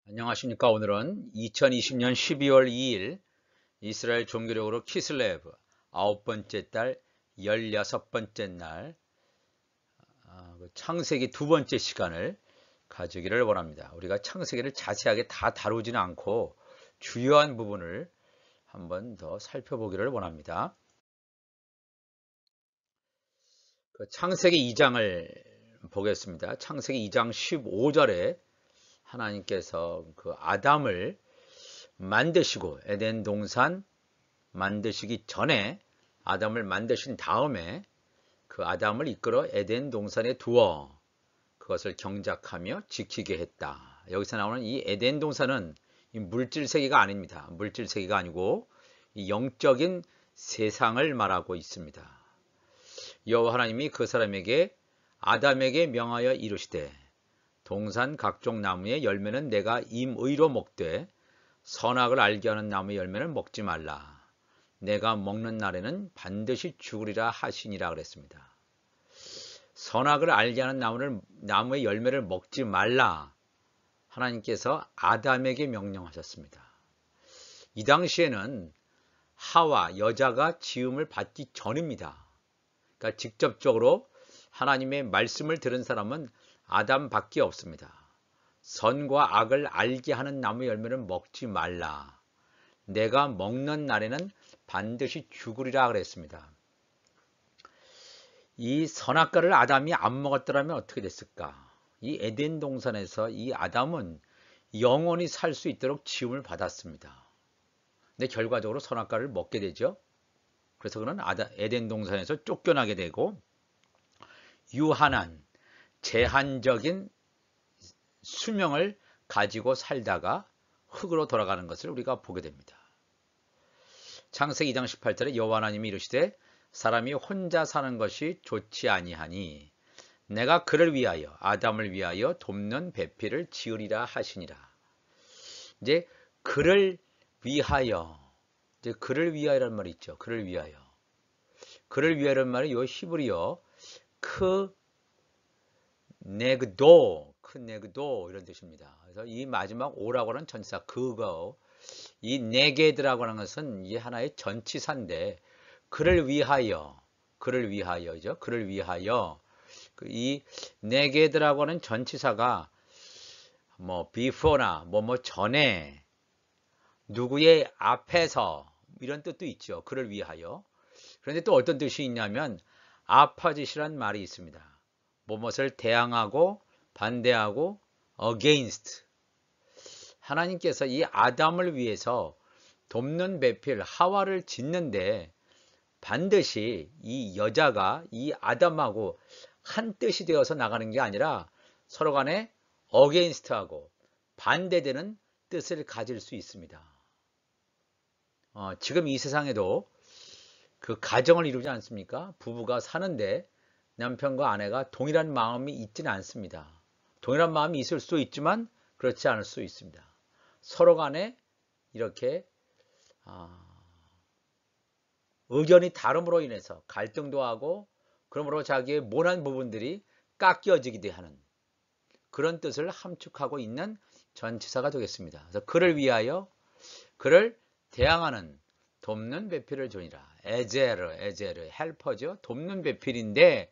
안녕하십니까. 오늘은 2020년 12월 2일 이스라엘 종교력으로 키슬레브 9번째 달 16번째 날 창세기 두 번째 시간을 가지기를 원합니다. 우리가 창세기를 자세하게 다 다루지는 않고 주요한 부분을 한번 더 살펴보기를 원합니다. 창세기 2장을 보겠습니다. 창세기 2장 15절에 하나님께서 그 아담을 만드시고 에덴 동산 만드시기 전에 아담을 만드신 다음에 그 아담을 이끌어 에덴 동산에 두어 그것을 경작하며 지키게 했다. 여기서 나오는 이 에덴 동산은 이 물질 세계가 아닙니다. 물질 세계가 아니고 이 영적인 세상을 말하고 있습니다. 여호와 하나님이 그 사람에게 아담에게 명하여 이르시되 동산 각종 나무의 열매는 내가 임의로 먹되 선악을 알게 하는 나무의 열매는 먹지 말라. 내가 먹는 날에는 반드시 죽으리라 하시니라 그랬습니다. 선악을 알게 하는 나무의 열매를 먹지 말라. 하나님께서 아담에게 명령하셨습니다. 이 당시에는 하와 여자가 지음을 받기 전입니다. 그러니까 직접적으로 하나님의 말씀을 들은 사람은 아담밖에 없습니다. 선과 악을 알게 하는 나무의 열매는 먹지 말라. 내가 먹는 날에는 반드시 죽으리라 그랬습니다. 이 선악과를 아담이 안 먹었더라면 어떻게 됐을까? 이 에덴 동산에서 이 아담은 영원히 살 수 있도록 지음을 받았습니다. 근데 결과적으로 선악과를 먹게 되죠. 그래서 그는 에덴 동산에서 쫓겨나게 되고 유한한 제한적인 수명을 가지고 살다가 흙으로 돌아가는 것을 우리가 보게 됩니다. 창세기 2장 18절에 여호와 하나님이 이르시되 사람이 혼자 사는 것이 좋지 아니하니 내가 그를 위하여 아담을 위하여 돕는 배필을 지으리라 하시니라. 이제 그를 위하여라는 말이 있죠. 그를 위하여라는 말이 요 히브리어 크 네그도 이런 뜻입니다. 그래서 이 마지막 오라고 하는 전치사 그거 이 네게드라고 하는 것은 이 하나의 전치사인데 그를 위하여죠. 그를 위하여 이 네게드라고 하는 전치사가 뭐 before나 뭐뭐 전에 누구의 앞에서 이런 뜻도 있죠. 그를 위하여. 그런데 또 어떤 뜻이 있냐면 opposite이란 말이 있습니다. 뭐뭇을 대항하고 반대하고 against. 하나님께서 이 아담을 위해서 돕는 배필 하와를 짓는데 반드시 이 여자가 이 아담하고 한 뜻이 되어서 나가는 게 아니라 서로 간에 against하고 반대되는 뜻을 가질 수 있습니다. 지금 이 세상에도 그 가정을 이루지 않습니까? 부부가 사는데 남편과 아내가 동일한 마음이 있지는 않습니다. 동일한 마음이 있을 수도 있지만 그렇지 않을 수 있습니다. 서로 간에 이렇게 의견이 다름으로 인해서 갈등도 하고 그러므로 자기의 모난 부분들이 깎여지기도 하는 그런 뜻을 함축하고 있는 전치사가 되겠습니다. 그래서 그를 위하여 그를 대항하는 돕는 배필을 주니라. 에제르 헬퍼죠. 돕는 배필인데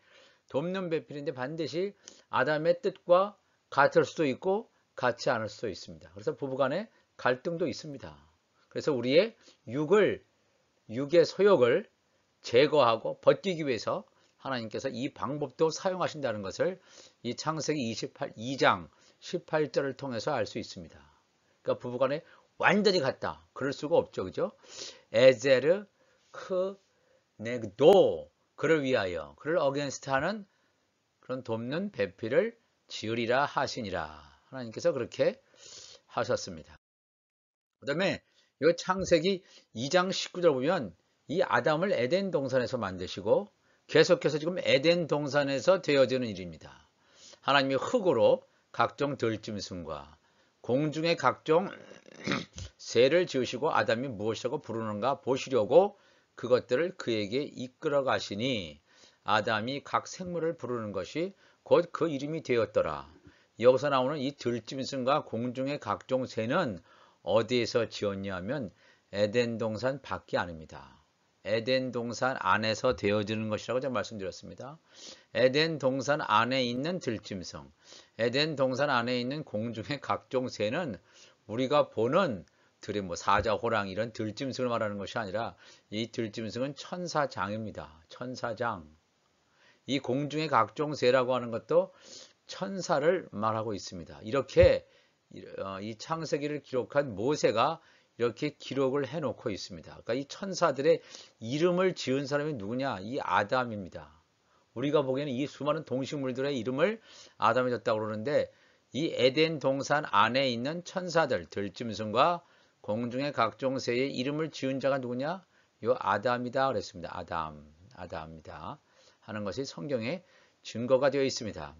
반드시 아담의 뜻과 같을 수도 있고 같지 않을 수도 있습니다. 그래서 부부간에 갈등도 있습니다. 그래서 우리의 육의 소욕을 제거하고 벗기기 위해서 하나님께서 이 방법도 사용하신다는 것을 이 창세기 2장 18절을 통해서 알 수 있습니다. 그러니까 부부간에 완전히 같다. 그럴 수가 없죠. 그죠? 에제르 크 네그도 그를 위하여 그를 어게인스트 하는 그런 돕는 배필을 지으리라 하시니라. 하나님께서 그렇게 하셨습니다. 그 다음에 이 창세기 2장 19절 보면 이 아담을 에덴 동산에서 만드시고 계속해서 지금 에덴 동산에서 되어지는 일입니다. 하나님이 흙으로 각종 들짐승과 공중의 각종 새를 지으시고 아담이 무엇이라고 부르는가 보시려고 그것들을 그에게 이끌어 가시니 아담이 각 생물을 부르는 것이 곧 그 이름이 되었더라. 여기서 나오는 이 들짐승과 공중의 각종 새는 어디에서 지었냐 하면 에덴 동산 밖이 아닙니다. 에덴 동산 안에서 되어지는 것이라고 제가 말씀드렸습니다. 에덴 동산 안에 있는 들짐승, 에덴 동산 안에 있는 공중의 각종 새는 우리가 보는 들의 사자, 호랑 이런 들짐승을 말하는 것이 아니라 이 들짐승은 천사장입니다. 천사장. 이 공중의 각종 새라고 하는 것도 천사를 말하고 있습니다. 이렇게 이 창세기를 기록한 모세가 이렇게 기록을 해놓고 있습니다. 그러니까 이 천사들의 이름을 지은 사람이 누구냐? 이 아담입니다. 우리가 보기에는 이 수많은 동식물들의 이름을 아담이 졌다고 그러는데 이 에덴 동산 안에 있는 천사들, 들짐승과 공중의 각종 새의 이름을 지은 자가 누구냐? 요 아담이다 그랬습니다. 아담이다 하는 것이 성경에 증거가 되어 있습니다.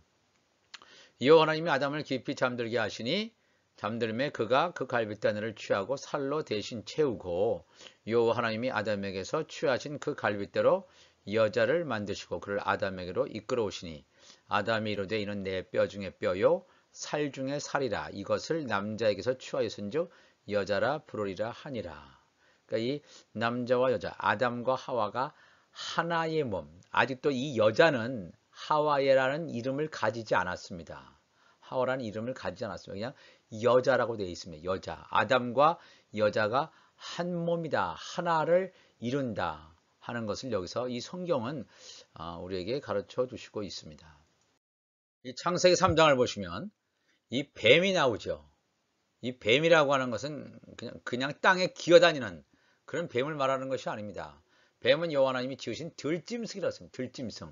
이어 하나님이 아담을 깊이 잠들게 하시니 잠들매 그가 그 갈빗다늘을 취하고 살로 대신 채우고 이어 하나님이 아담에게서 취하신 그 갈빗대로 여자를 만드시고 그를 아담에게로 이끌어 오시니 아담이 이르되 이는 내 뼈 중에 뼈요 살 중에 살이라 이것을 남자에게서 취하였은즉 여자라 부르리라 하니라. 그러니까 이 남자와 여자 아담과 하와가 하나의 몸. 아직도 이 여자는 하와예라는 이름을 가지지 않았습니다. 하와라는 이름을 가지지 않았습니다. 그냥 여자라고 되어 있습니다. 여자. 아담과 여자가 한 몸이다. 하나를 이룬다 하는 것을 여기서 이 성경은 우리에게 가르쳐 주시고 있습니다. 이 창세기 3장을 보시면 이 뱀이 나오죠. 이 뱀이라고 하는 것은 그냥 땅에 기어다니는 그런 뱀을 말하는 것이 아닙니다. 뱀은 여호와 하나님이 지으신 들짐승이라고 했습니다. 들짐승.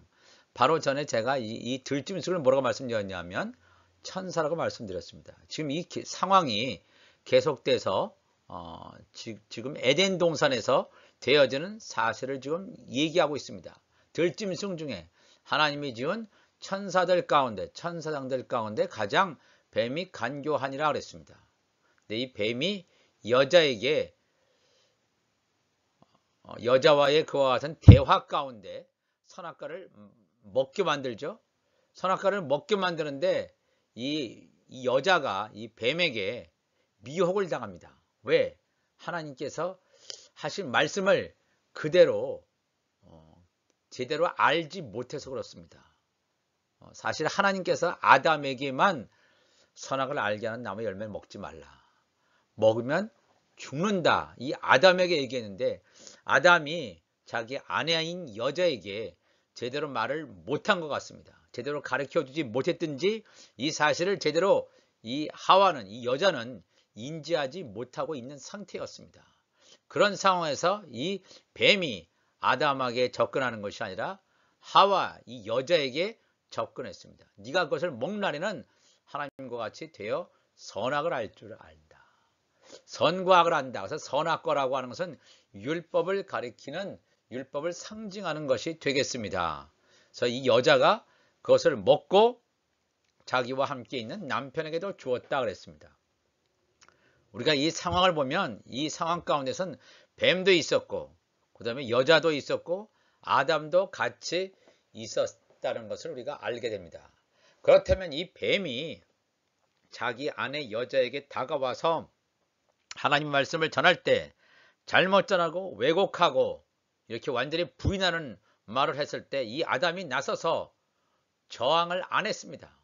바로 전에 제가 이 들짐승을 뭐라고 말씀드렸냐면 천사라고 말씀드렸습니다. 지금 이 상황이 계속돼서 지금 에덴 동산에서 되어지는 사실을 지금 얘기하고 있습니다. 들짐승 중에 하나님이 지은 천사장들 가운데 가장 뱀이 간교하니라 그랬습니다. 근데 이 뱀이 여자에게 여자와의 그와 같은 대화 가운데 선악과를 먹게 만들죠. 선악과를 먹게 만드는데 이 여자가 이 뱀에게 미혹을 당합니다. 왜? 하나님께서 하신 말씀을 그대로 제대로 알지 못해서 그렇습니다. 사실 하나님께서 아담에게만 선악을 알게 하는 나무 열매를 먹지 말라. 먹으면 죽는다. 이 아담에게 얘기했는데 아담이 자기 아내인 여자에게 제대로 말을 못한 것 같습니다. 제대로 가르쳐주지 못했든지 이 사실을 제대로 이 하와는 이 여자는 인지하지 못하고 있는 상태였습니다. 그런 상황에서 이 뱀이 아담에게 접근하는 것이 아니라 하와 이 여자에게 접근했습니다. 네가 그것을 먹나니는 하나님과 같이 되어 선악을 알 줄 안다. 선과 악을 안다. 그래서 선악과라고 하는 것은 율법을 가리키는 율법을 상징하는 것이 되겠습니다. 그래서 이 여자가 그것을 먹고 자기와 함께 있는 남편에게도 주었다 그랬습니다. 우리가 이 상황을 보면 이 상황 가운데선 뱀도 있었고 그 다음에 여자도 있었고 아담도 같이 있었다는 것을 우리가 알게 됩니다. 그렇다면 이 뱀이 자기 아내 여자에게 다가와서 하나님 말씀을 전할 때 잘못 전하고 왜곡하고 이렇게 완전히 부인하는 말을 했을 때 이 아담이 나서서 저항을 안 했습니다.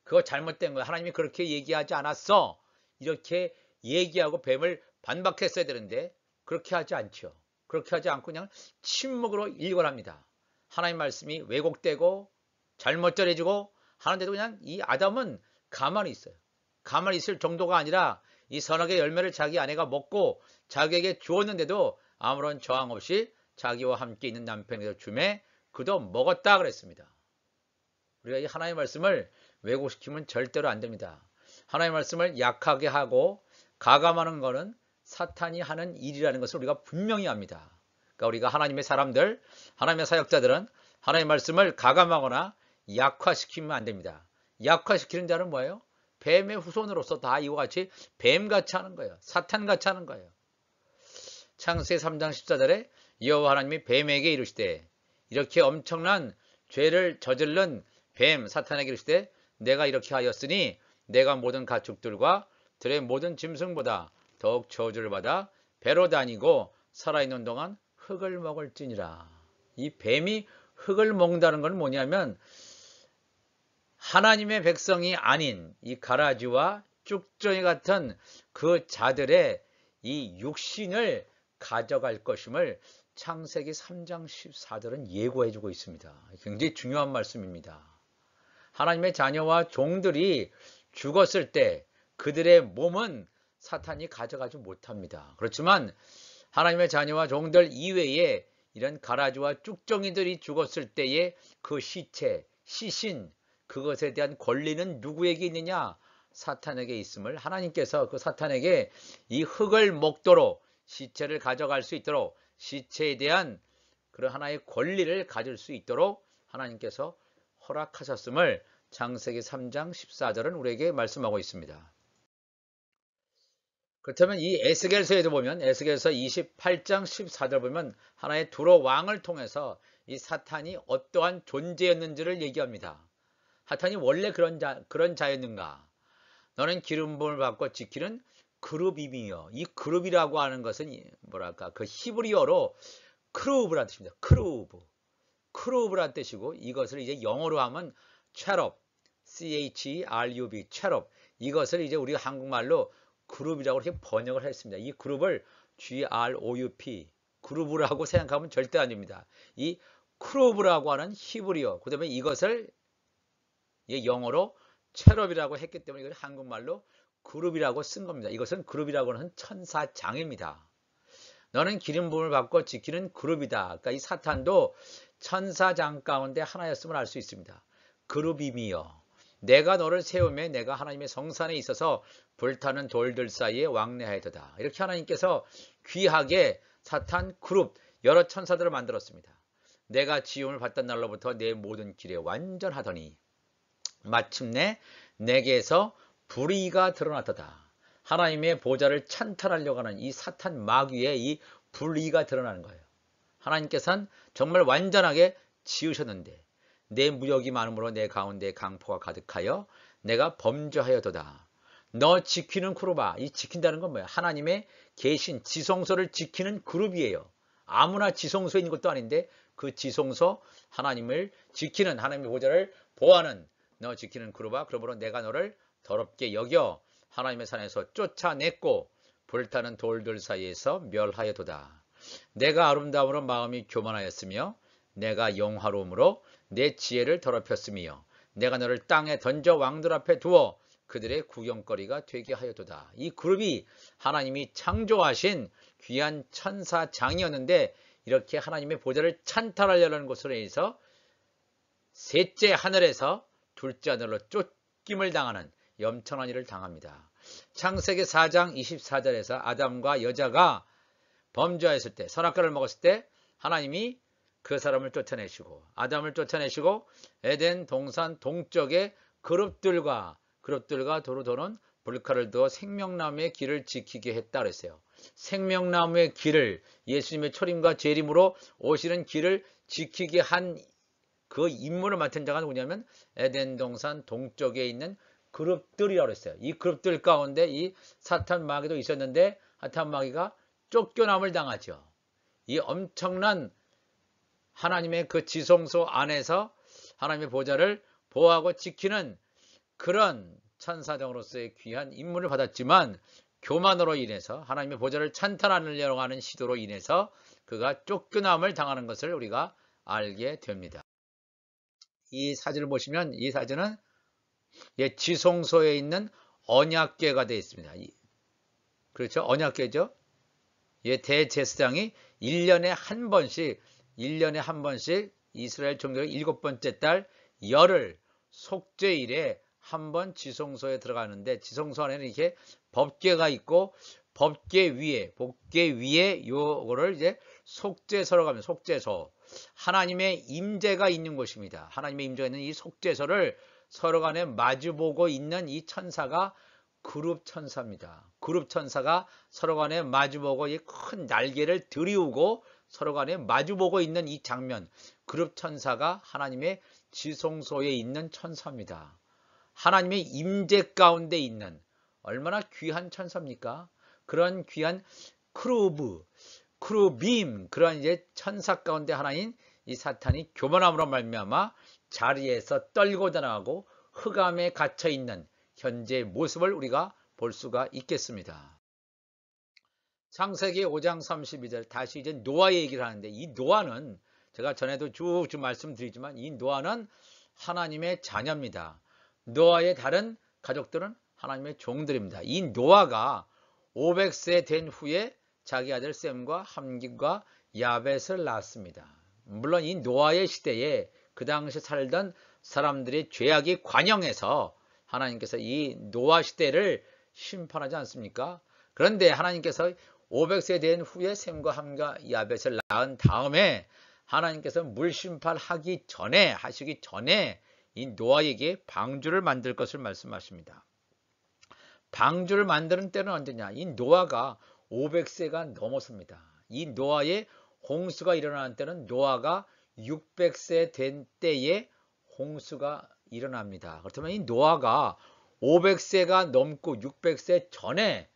그거 잘못된 거야. 하나님이 그렇게 얘기하지 않았어. 이렇게 얘기하고 뱀을 반박했어야 되는데 그렇게 하지 않죠. 그렇게 하지 않고 그냥 침묵으로 일관합니다. 하나님 말씀이 왜곡되고 잘못 전해지고 하는데도 그냥 이 아담은 가만히 있어요. 가만히 있을 정도가 아니라 이 선악의 열매를 자기 아내가 먹고 자기에게 주었는데도 아무런 저항 없이 자기와 함께 있는 남편에게 주매 그도 먹었다 그랬습니다. 우리가 이 하나님의 말씀을 왜곡시키면 절대로 안 됩니다. 하나님의 말씀을 약하게 하고 가감하는 것은 사탄이 하는 일이라는 것을 우리가 분명히 압니다. 그러니까 우리가 하나님의 사람들, 하나님의 사역자들은 하나님의 말씀을 가감하거나 약화시키면 안 됩니다. 약화시키는 자는 뭐예요? 뱀의 후손으로서 다 이와 같이 뱀같이 하는 거예요. 사탄같이 하는 거예요. 창세기 3장 14절에 여호와 하나님이 뱀에게 이르시되 이렇게 엄청난 죄를 저질른 뱀 사탄에게 이르시되 내가 이렇게 하였으니 내가 모든 가축들과 들의 모든 짐승보다 더욱 저주를 받아 배로 다니고 살아있는 동안 흙을 먹을지니라. 이 뱀이 흙을 먹는다는 건 뭐냐면 하나님의 백성이 아닌 이 가라지와 쭉정이 같은 그 자들의 이 육신을 가져갈 것임을 창세기 3장 14절은 예고해주고 있습니다. 굉장히 중요한 말씀입니다. 하나님의 자녀와 종들이 죽었을 때 그들의 몸은 사탄이 가져가지 못합니다. 그렇지만 하나님의 자녀와 종들 이외에 이런 가라지와 쭉정이들이 죽었을 때의 그 시체, 시신, 그것에 대한 권리는 누구에게 있느냐? 사탄에게 있음을 하나님께서 그 사탄에게 이 흙을 먹도록 시체를 가져갈 수 있도록 시체에 대한 그런 하나의 권리를 가질 수 있도록 하나님께서 허락하셨음을 창세기 3장 14절은 우리에게 말씀하고 있습니다. 그렇다면 이 에스겔서에도 보면 에스겔서 28장 14절 보면 하나의 두로 왕을 통해서 이 사탄이 어떠한 존재였는지를 얘기합니다. 사탄이 원래 그런 자였는가? 너는 기름 부음을 받고 지키는 그룹임이여. 이 그룹이라고 하는 것은 뭐랄까 그 히브리어로 크루브란 뜻입니다. 크루브란 뜻이고 이것을 이제 영어로 하면 체럽, CHRUB, 체럽. 이것을 이제 우리가 한국말로 그룹이라고 이렇게 번역을 했습니다. 이 그룹을 GROUP, 그룹이라고 생각하면 절대 아닙니다. 이 크루브라고 하는 히브리어, 그 다음에 이것을 영어로 체럽이라고 했기 때문에 이걸 한국말로 그룹이라고 쓴 겁니다. 이것은 그룹이라고 하는 천사장입니다. 너는 기름 부음을 받고 지키는 그룹이다. 그러니까 이 사탄도 천사장 가운데 하나였음을 알 수 있습니다. 그룹임이여. 내가 너를 세우며 내가 하나님의 성산에 있어서 불타는 돌들 사이에 왕래하여도다. 이렇게 하나님께서 귀하게 사탄 그룹 여러 천사들을 만들었습니다. 내가 지음을 받던 날로부터 내 모든 길에 완전하더니 마침내 내게서 불의가 드러났도다. 하나님의 보좌를 찬탈하려고 하는 이 사탄 마귀의 이 불의가 드러나는 거예요. 하나님께서는 정말 완전하게 지으셨는데 내 무역이 많음으로 내 가운데 강포가 가득하여 내가 범죄하여도다. 너 지키는 그룹아. 이 지킨다는 건 뭐야? 하나님의 계신 지성소를 지키는 그룹이에요. 아무나 지성소에 있는 것도 아닌데 그 지성소 하나님을 지키는 하나님의 보좌를 보호하는 너 지키는 그룹아. 그러므로 내가 너를 더럽게 여겨 하나님의 산에서 쫓아냈고 불타는 돌들 사이에서 멸하여도다. 내가 아름다움으로 마음이 교만하였으며 내가 영화로움으로 내 지혜를 더럽혔으며 내가 너를 땅에 던져 왕들 앞에 두어 그들의 구경거리가 되게 하여도다. 이 그룹이 하나님이 창조하신 귀한 천사장이었는데 이렇게 하나님의 보좌를 찬탈하려는 것으로 인해서 셋째 하늘에서 둘째 하늘로 쫓김을 당하는 염천한 일을 당합니다. 창세기 4장 24절에서 아담과 여자가 범죄하였을 때 선악과를 먹었을 때 하나님이 그 사람을 쫓아내시고 아담을 쫓아내시고 에덴 동산 동쪽의 그룹들과 도로 도는 불칼을 두어 생명나무의 길을 지키게 했다 그랬어요. 생명나무의 길을 예수님의 초림과 재림으로 오시는 길을 지키게 한 그 임무를 맡은 자가 누구냐면 에덴 동산 동쪽에 있는 그룹들이라고 했어요. 이 그룹들 가운데 이 사탄 마귀도 있었는데 사탄 마귀가 쫓겨남을 당하죠. 이 엄청난 하나님의 그 지성소 안에서 하나님의 보좌를 보호하고 지키는 그런 천사장으로서의 귀한 임무를 받았지만 교만으로 인해서 하나님의 보좌를 찬탈하려고 하는 시도로 인해서 그가 쫓겨남을 당하는 것을 우리가 알게 됩니다. 이 사진을 보시면 이 사진은 지성소에 있는 언약궤가 되어 있습니다. 그렇죠? 언약궤죠. 대제사장이 1년에 한 번씩 이스라엘 종교의 7번째 달 열흘 속죄일에 한 번 지성소에 들어가는데 지성소 안에는 이렇게 법궤가 있고 법궤 위에 요거를 이제 속죄소라고 하면 속죄소. 하나님의 임재가 있는 곳입니다. 하나님의 임재가 있는 이 속죄소를 서로 간에 마주보고 있는 이 천사가 그룹 천사입니다. 그룹 천사가 서로 간에 마주보고 이 큰 날개를 들이우고 서로 간에 마주보고 있는 이 장면. 그룹 천사가 하나님의 지성소에 있는 천사입니다. 하나님의 임재 가운데 있는 얼마나 귀한 천사입니까? 그런 귀한 크루빔 그런 이제 천사 가운데 하나인 이 사탄이 교만함으로 말미암아 자리에서 떨고 나가고 흑암에 갇혀 있는 현재의 모습을 우리가 볼 수가 있겠습니다. 창세기 5장 32절 다시 이제 노아 얘기를 하는데 이 노아는 제가 전에도 쭉쭉 말씀드리지만 이 노아는 하나님의 자녀입니다. 노아의 다른 가족들은 하나님의 종들입니다. 이 노아가 500세 된 후에 자기 아들 셈과 함과 야벳을 낳았습니다. 물론 이 노아의 시대에 그 당시 살던 사람들의 죄악이 관영해서 하나님께서 이 노아 시대를 심판하지 않습니까? 그런데 하나님께서 500세 된 후에 셈과 함과 야벳을 낳은 다음에 하나님께서 물심판하기 전에 하시기 전에 이 노아에게 방주를 만들 것을 말씀하십니다. 방주를 만드는 때는 언제냐? 이 노아가 500세가 넘었습니다. 이 노아의 홍수가 일어나는 때는 노아가 600세 된 때에 홍수가 일어납니다. 그렇다면 이 노아가 500세가 넘고 600세 전에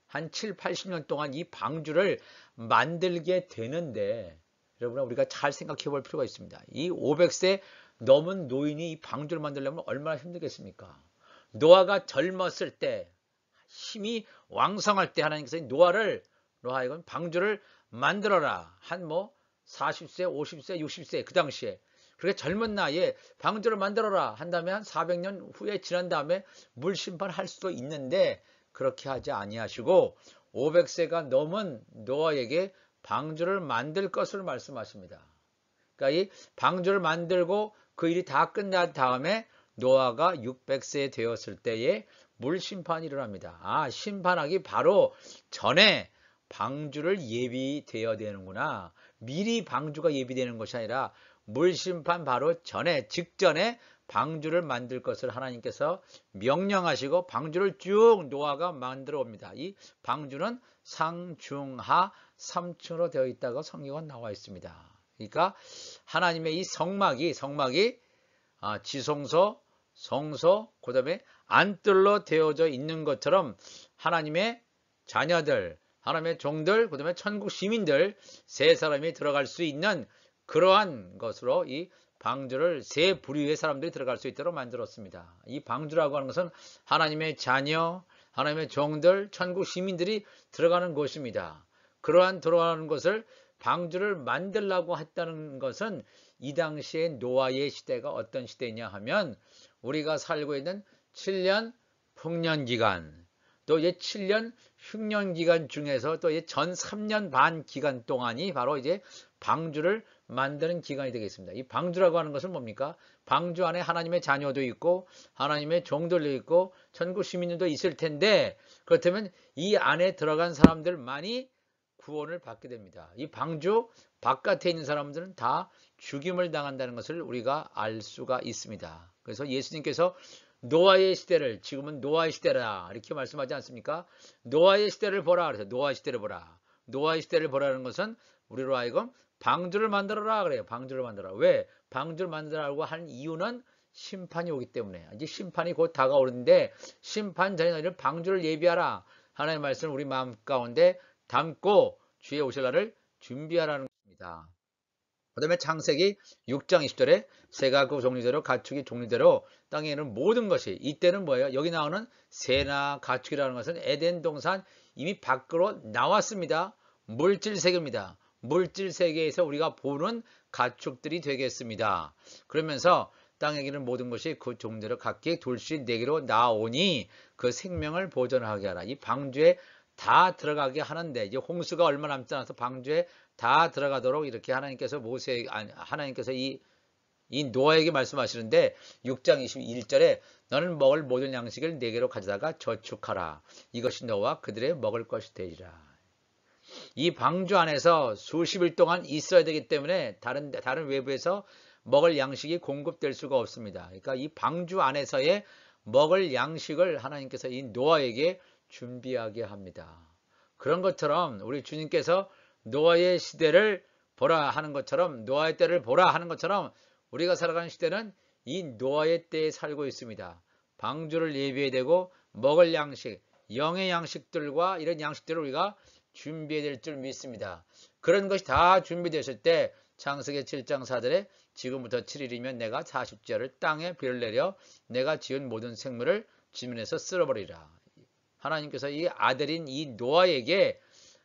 한 7, 80년 동안 이 방주를 만들게 되는데 여러분 우리가 잘 생각해 볼 필요가 있습니다. 이 500세 넘은 노인이 이 방주를 만들려면 얼마나 힘들겠습니까? 노아가 젊었을 때 힘이 왕성할 때 하나님께서 노아를 이건 방주를 만들어라. 한 40세, 50세, 60세 그 당시에 그렇게 젊은 나이에 방주를 만들어라 한다면 한 400년 후에 지난 다음에 물 심판할 수도 있는데 그렇게 하지 아니하시고 500세가 넘은 노아에게 방주를 만들 것을 말씀하십니다. 그러니까 이 방주를 만들고 그 일이 다 끝난 다음에 노아가 600세 되었을 때에 물 심판이 일어납니다. 심판하기 바로 전에 방주를 예비되어야 되는구나. 미리 방주가 예비되는 것이 아니라 물 심판 바로 전에 직전에 방주를 만들 것을 하나님께서 명령하시고 방주를 쭉 노아가 만들어 옵니다. 이 방주는 상중하 3층으로 되어 있다고 성경은 나와 있습니다. 그러니까 하나님의 이 성막이 지성소, 성소, 그 다음에 안뜰로 되어져 있는 것처럼 하나님의 자녀들, 하나님의 종들, 그 다음에 천국 시민들 세 사람이 들어갈 수 있는 그러한 것으로 이 방주를 세 부류의 사람들이 들어갈 수 있도록 만들었습니다. 이 방주라고 하는 것은 하나님의 자녀, 하나님의 종들, 천국 시민들이 들어가는 곳입니다. 그러한 들어가는 것을 방주를 만들라고 했다는 것은 이 당시에 노아의 시대가 어떤 시대냐 하면 우리가 살고 있는 7년 풍년기간 또 이제 7년 흉년기간 중에서 또 이제 전 3년 반 기간 동안이 바로 이제 방주를 만드는 기간이 되겠습니다. 이 방주라고 하는 것은 뭡니까? 방주 안에 하나님의 자녀도 있고 하나님의 종들도 있고 천국 시민들도 있을 텐데 그렇다면 이 안에 들어간 사람들만이 구원을 받게 됩니다. 이 방주 바깥에 있는 사람들은 다 죽임을 당한다는 것을 우리가 알 수가 있습니다. 그래서 예수님께서 노아의 시대를 지금은 노아의 시대라 이렇게 말씀하지 않습니까? 노아의 시대를 보라 그래서 노아의 시대를 보라. 노아의 시대를 보라는 것은 우리로 하여금 방주를 만들어라 그래요. 방주를 만들어라. 왜? 방주를 만들라고 하는 이유는 심판이 오기 때문에 이제 심판이 곧 다가오는데 심판 전에 너희를 방주를 예비하라. 하나님의 말씀을 우리 마음 가운데 담고 주의 오실 날을 준비하라는 것입니다. 그 다음에 창세기 6장 20절에 새가 그 종류대로 가축이 종류대로 땅에 있는 모든 것이 이때는 뭐예요? 여기 나오는 새나 가축이라는 것은 에덴 동산 이미 밖으로 나왔습니다. 물질 세계입니다. 물질 세계에서 우리가 보는 가축들이 되겠습니다. 그러면서 땅에 있는 모든 것이 그 종류대로 각기 둘씩 네개로 나오니 그 생명을 보존하게 하라. 이 방주에 다 들어가게 하는데 이제 홍수가 얼마 남지 않아서 방주에 다 들어가도록 이렇게 하나님께서 하나님께서 이 노아에게 말씀하시는데 6장 21절에 너는 먹을 모든 양식을 네개로 가져다가 저축하라. 이것이 너와 그들의 먹을 것이 되리라. 이 방주 안에서 수십일 동안 있어야 되기 때문에 다른 외부에서 먹을 양식이 공급될 수가 없습니다. 그러니까 이 방주 안에서의 먹을 양식을 하나님께서 이 노아에게 준비하게 합니다. 그런 것처럼 우리 주님께서 노아의 시대를 보라 하는 것처럼 노아의 때를 보라 하는 것처럼 우리가 살아가는 시대는 이 노아의 때에 살고 있습니다. 방주를 예비해야 되고 먹을 양식, 영의 양식들과 이런 양식들을 우리가 준비해야 될 줄 믿습니다. 그런 것이 다 준비됐을 때 창세기 7장 4절에 지금부터 7일이면 내가 40제를 땅에 비를 내려 내가 지은 모든 생물을 지면에서 쓸어버리라. 하나님께서 이 아들인 이 노아에게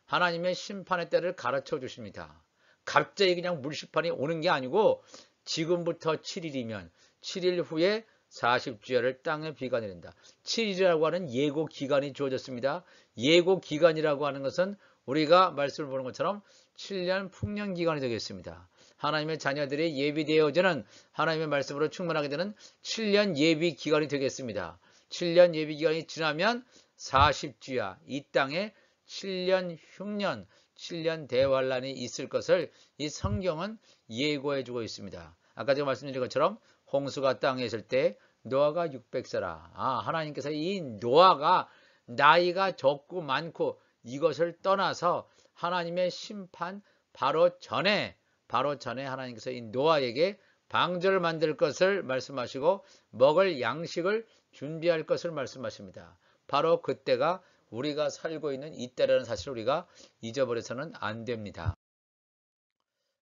하나님의 심판의 때를 가르쳐 주십니다. 갑자기 그냥 물심판이 오는 게 아니고 지금부터 7일이면 7일 후에 40주야를 땅에 비가 내린다. 7일이라고 하는 예고 기간이 주어졌습니다. 예고 기간이라고 하는 것은 우리가 말씀을 보는 것처럼 7년 풍년 기간이 되겠습니다. 하나님의 자녀들이 예비되어지는 하나님의 말씀으로 충만하게 되는 7년 예비 기간이 되겠습니다. 7년 예비 기간이 지나면 40주야 이 땅에 7년 흉년, 7년 대환란이 있을 것을 이 성경은 예고해 주고 있습니다. 아까 제가 말씀드린 것처럼 홍수가 땅에 있을 때 노아가 600세라. 하나님께서 이 노아가 나이가 적고 많고 이것을 떠나서 하나님의 심판 바로 전에 하나님께서 이 노아에게 방주를 만들 것을 말씀하시고 먹을 양식을 준비할 것을 말씀하십니다. 바로 그때가 우리가 살고 있는 이때라는 사실을 우리가 잊어버려서는 안 됩니다.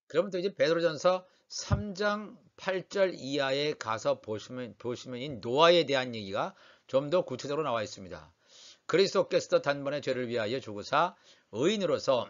그러면 또 이제 베드로전서 3장 8절 이하에 가서 보시면 이 노아에 대한 얘기가 좀 더 구체적으로 나와 있습니다. 그리스도께서도 단번에 죄를 위하여 죽으사 의인으로서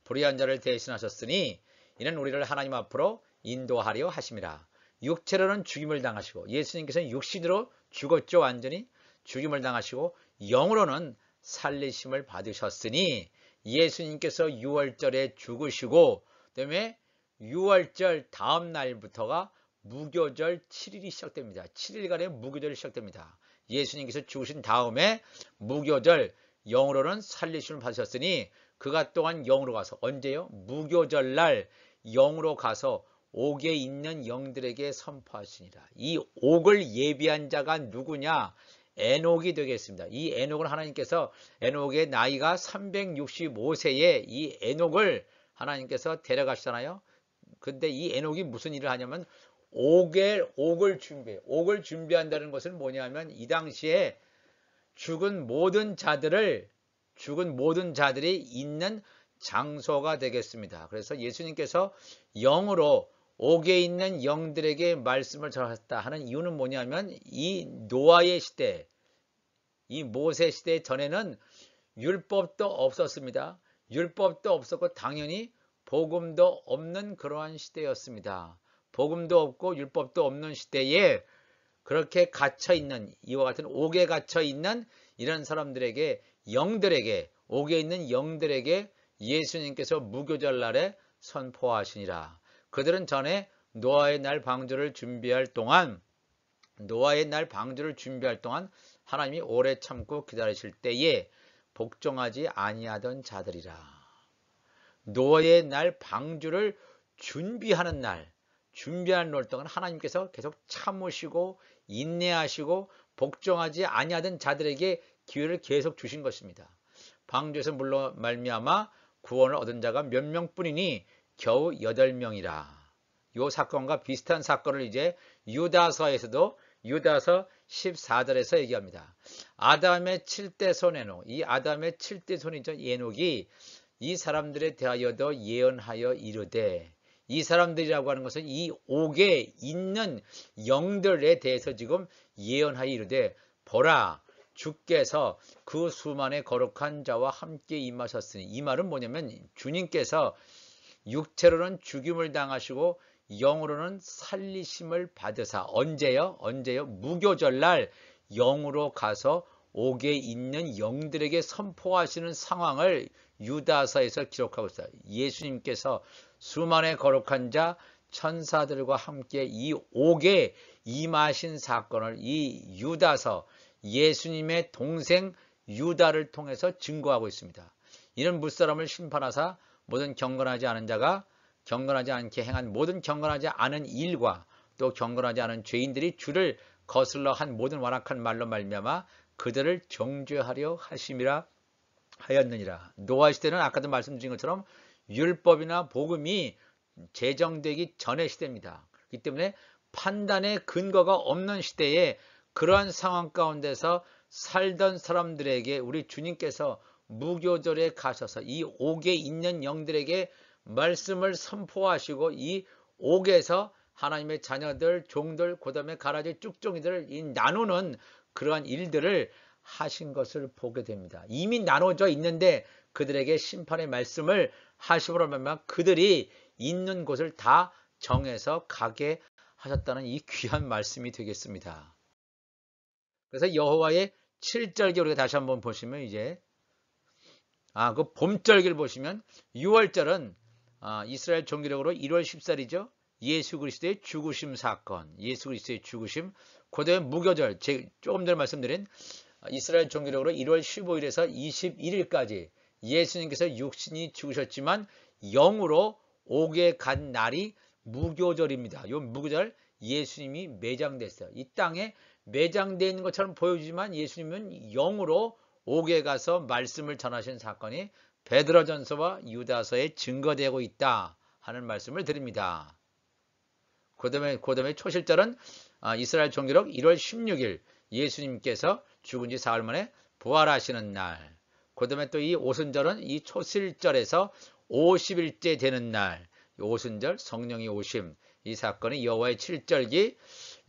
불의한 자를 대신하셨으니 이는 우리를 하나님 앞으로 인도하려 하심이라. 육체로는 죽임을 당하시고 예수님께서는 육신으로 죽었죠. 완전히 죽임을 당하시고 영으로는 살리심을 받으셨으니 예수님께서 6월절에 죽으시고 그다음에 6월절 다음 날부터가 무교절 7일이 시작됩니다. 7일간의 무교절이 시작됩니다. 예수님께서 죽으신 다음에 무교절 영으로는 살리심을 받으셨으니 그가 또한 영으로 가서 언제요? 무교절날 영으로 가서 옥에 있는 영들에게 선포하시니라. 이 옥을 예비한 자가 누구냐? 에녹이 되겠습니다. 이 에녹은 하나님께서 에녹의 나이가 365세에 이 에녹을 하나님께서 데려가시잖아요. 근데 이 에녹이 무슨 일을 하냐면 옥을 준비해. 옥을 준비한다는 것은 뭐냐면 이 당시에 죽은 모든 자들이 있는 장소가 되겠습니다. 그래서 예수님께서 영으로 옥에 있는 영들에게 말씀을 전하셨다 하는 이유는 뭐냐면 이 노아의 시대, 이 모세 시대 전에는 율법도 없었습니다. 율법도 없었고 당연히 복음도 없는 그러한 시대였습니다. 복음도 없고 율법도 없는 시대에 그렇게 갇혀있는 이와 같은 옥에 갇혀있는 이런 사람들에게 옥에 있는 영들에게 예수님께서 무교절 날에 선포하시니라. 그들은 전에 노아의 날 방주를 준비할 동안 하나님이 오래 참고 기다리실 때에 복종하지 아니하던 자들이라. 노아의 날 방주를 준비하는 노릇 동안 하나님께서 계속 참으시고 인내하시고 복종하지 아니하던 자들에게 기회를 계속 주신 것입니다. 방주에서 물로 말미암아 구원을 얻은 자가 몇 명뿐이니 겨우 8명이라. 이 사건과 비슷한 사건을 이제 유다서 14절에서 얘기합니다. 아담의 7대 손 에녹, 이 아담의 7대 손이죠. 에녹이 이 사람들에 대하여도 예언하여 이르되, 이 사람들이라고 하는 것은 이 옥에 있는 영들에 대해서 지금 예언하여 이르되, 보라 주께서 그 수만의 거룩한 자와 함께 임하셨으니, 이 말은 뭐냐면 주님께서 육체로는 죽임을 당하시고 영으로는 살리심을 받으사 언제요? 무교절날 영으로 가서 옥에 있는 영들에게 선포하시는 상황을 유다서에서 기록하고 있어요. 예수님께서 수만의 거룩한 자 천사들과 함께 이 옥에 임하신 사건을 이 유다서, 예수님의 동생 유다를 통해서 증거하고 있습니다. 이는 무사람을 심판하사 모든 경건하지 않은 자가 경건하지 않게 행한 모든 경건하지 않은 일과 또 경건하지 않은 죄인들이 주를 거슬러 한 모든 완악한 말로 말미암아 그들을 정죄하려 하심이라 하였느니라. 노아 시대는 아까도 말씀드린 것처럼 율법이나 복음이 제정되기 전의 시대입니다. 그렇기 때문에 판단의 근거가 없는 시대에 그러한 상황 가운데서 살던 사람들에게 우리 주님께서 무교절에 가셔서 이 옥에 있는 영들에게 말씀을 선포하시고 이 옥에서 하나님의 자녀들, 종들, 그다음에 가라지 쭉종이들을 나누는 그러한 일들을 하신 것을 보게 됩니다. 이미 나눠져 있는데 그들에게 심판의 말씀을 하심으로 말미암아 그들이 있는 곳을 다 정해서 가게 하셨다는 이 귀한 말씀이 되겠습니다. 그래서 여호와의 7절기 우리가 다시 한번 보시면 이제 그 봄절기를 보시면 6월절은 이스라엘 종교력으로 1월 14일이죠. 예수 그리스도의 죽으심 사건, 예수 그리스도의 죽으심, 그다음에 무교절, 조금 전에 말씀드린 이스라엘 종교력으로 1월 15일에서 21일까지 예수님께서 육신이 죽으셨지만 영으로 옥에 간 날이 무교절입니다. 이 무교절 예수님이 매장됐어요. 이 땅에 매장되어 있는 것처럼 보여지지만 예수님은 영으로 옥에 가서 말씀을 전하신 사건이 베드로전서와 유다서에 증거되고 있다 하는 말씀을 드립니다. 그다음에 초실절은 이스라엘 종교력 1월 16일 예수님께서 죽은 지 사흘 만에 부활하시는 날. 그다음에 또 이 오순절은 이 초실절에서 50일째 되는 날. 오순절 성령이 오심. 이 사건이 여호와의 7절기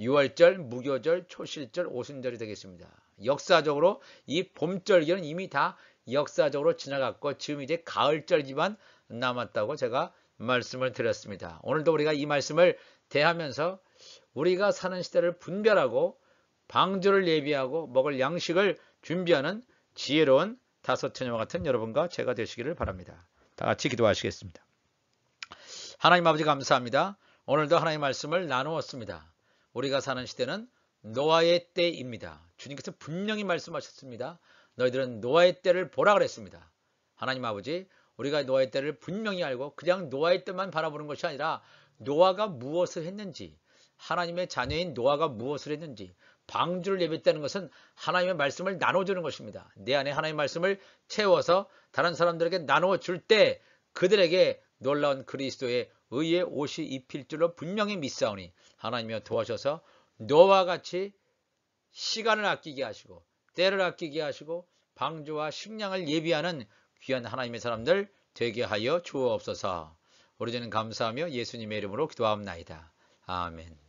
6월절, 무교절, 초실절, 오순절이 되겠습니다. 역사적으로 이 봄절기는 이미 다 역사적으로 지나갔고 지금 이제 가을절기만 남았다고 제가 말씀을 드렸습니다. 오늘도 우리가 이 말씀을 대하면서 우리가 사는 시대를 분별하고 방주를 예비하고 먹을 양식을 준비하는 지혜로운 다섯 처녀와 같은 여러분과 제가 되시기를 바랍니다. 다 같이 기도하시겠습니다. 하나님 아버지 감사합니다. 오늘도 하나님의 말씀을 나누었습니다. 우리가 사는 시대는 노아의 때입니다. 주님께서 분명히 말씀하셨습니다. 너희들은 노아의 때를 보라 그랬습니다. 하나님 아버지, 우리가 노아의 때를 분명히 알고 그냥 노아의 때만 바라보는 것이 아니라 노아가 무엇을 했는지, 하나님의 자녀인 노아가 무엇을 했는지, 방주를 예비했다는 것은 하나님의 말씀을 나눠주는 것입니다. 내 안에 하나님의 말씀을 채워서 다른 사람들에게 나눠줄 때 그들에게 놀라운 그리스도의 의의 옷이 입힐 줄로 분명히 믿사오니 하나님이여 도와셔서 노아와 같이 시간을 아끼게 하시고 때를 아끼게 하시고 방주와 식량을 예비하는 귀한 하나님의 사람들 되게 하여 주옵소서. 우리 주님 감사하며 예수님의 이름으로 기도하옵나이다. 아멘.